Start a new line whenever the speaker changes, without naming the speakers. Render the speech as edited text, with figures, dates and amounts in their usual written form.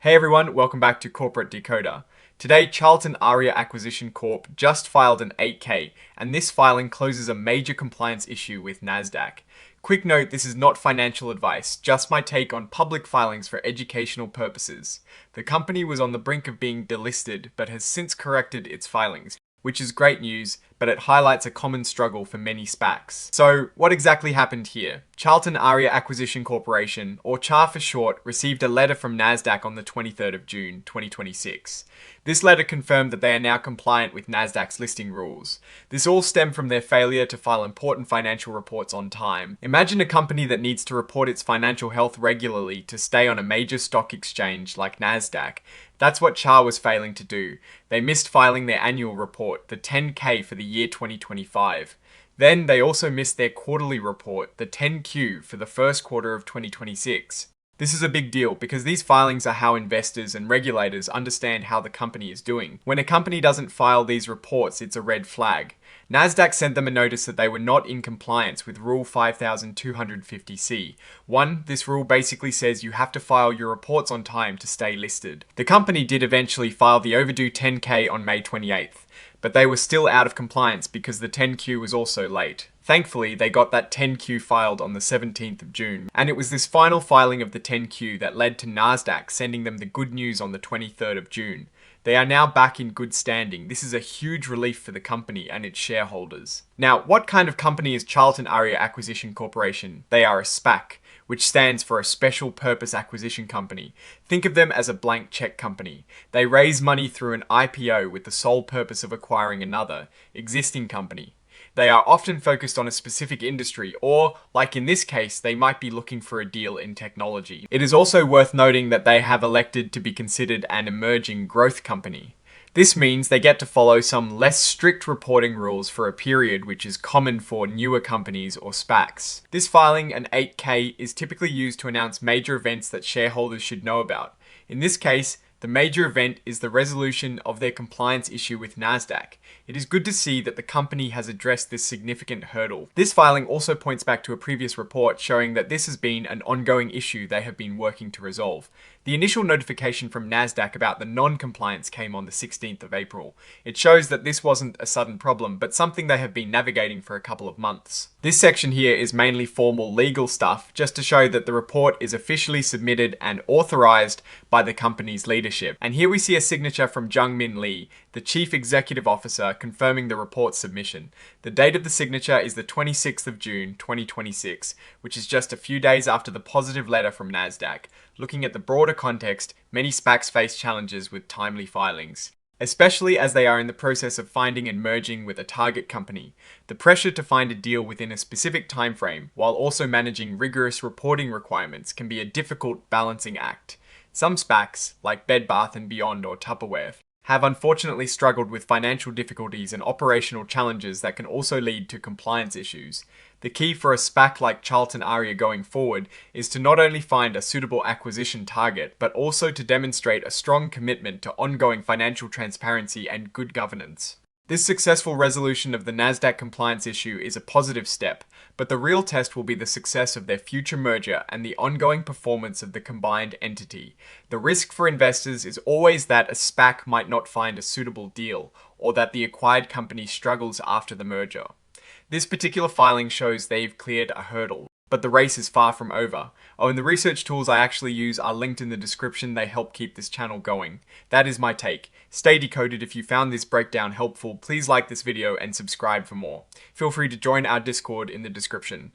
Hey everyone, welcome back to Corporate Decoder. Today, Charlton Aria Acquisition Corp just filed an 8K, and this filing closes a major compliance issue with Nasdaq. Quick note, this is not financial advice, just my take on public filings for educational purposes. The company was on the brink of being delisted, but has since corrected its filings, which is great news, but it highlights a common struggle for many SPACs. So, what exactly happened here? Charlton Aria Acquisition Corporation, or CHAR for short, received a letter from Nasdaq on the 23rd of June, 2026. This letter confirmed that they are now compliant with Nasdaq's listing rules. This all stemmed from their failure to file important financial reports on time. Imagine a company that needs to report its financial health regularly to stay on a major stock exchange like Nasdaq. That's what CHAR was failing to do. They missed filing their annual report, the 10K for the year 2025. Then they also missed their quarterly report, the 10Q for the first quarter of 2026. This is a big deal because these filings are how investors and regulators understand how the company is doing. When a company doesn't file these reports, it's a red flag. Nasdaq sent them a notice that they were not in compliance with Rule 5250C. This rule basically says you have to file your reports on time to stay listed. The company did eventually file the overdue 10K on May 28th, but they were still out of compliance because the 10Q was also late. Thankfully, they got that 10Q filed on the 17th of June, and it was this final filing of the 10Q that led to Nasdaq sending them the good news on the 23rd of June. They are now back in good standing. This is a huge relief for the company and its shareholders. Now, what kind of company is Charlton Aria Acquisition Corporation? They are a SPAC, which stands for a Special Purpose Acquisition Company. Think of them as a blank check company. They raise money through an IPO with the sole purpose of acquiring another, existing company. They are often focused on a specific industry, or, like in this case, they might be looking for a deal in technology. It is also worth noting that they have elected to be considered an emerging growth company. This means they get to follow some less strict reporting rules for a period which is common for newer companies or SPACs. This filing, an 8K, is typically used to announce major events that shareholders should know about. In this case, the major event is the resolution of their compliance issue with Nasdaq. It is good to see that the company has addressed this significant hurdle. This filing also points back to a previous report showing that this has been an ongoing issue they have been working to resolve. The initial notification from Nasdaq about the non-compliance came on the 16th of April. It shows that this wasn't a sudden problem, but something they have been navigating for a couple of months. This section here is mainly formal legal stuff, just to show that the report is officially submitted and authorized by the company's leadership. And here we see a signature from Jung-Min Lee, the Chief Executive Officer, confirming the report submission. The date of the signature is the 26th of June, 2026, which is just a few days after the positive letter from Nasdaq. Looking at the broader context, many SPACs face challenges with timely filings, especially as they are in the process of finding and merging with a target company. The pressure to find a deal within a specific time frame, while also managing rigorous reporting requirements, can be a difficult balancing act. Some SPACs, like Bed Bath & Beyond or Tupperware, have unfortunately struggled with financial difficulties and operational challenges that can also lead to compliance issues. The key for a SPAC like Charlton Aria going forward is to not only find a suitable acquisition target, but also to demonstrate a strong commitment to ongoing financial transparency and good governance. This successful resolution of the Nasdaq compliance issue is a positive step, but the real test will be the success of their future merger and the ongoing performance of the combined entity. The risk for investors is always that a SPAC might not find a suitable deal, or that the acquired company struggles after the merger. This particular filing shows they've cleared a hurdle, but the race is far from over. Oh, and the research tools I actually use are linked in the description. They help keep this channel going. That is my take. Stay decoded. If you found this breakdown helpful, please like this video and subscribe for more. Feel free to join our Discord in the description.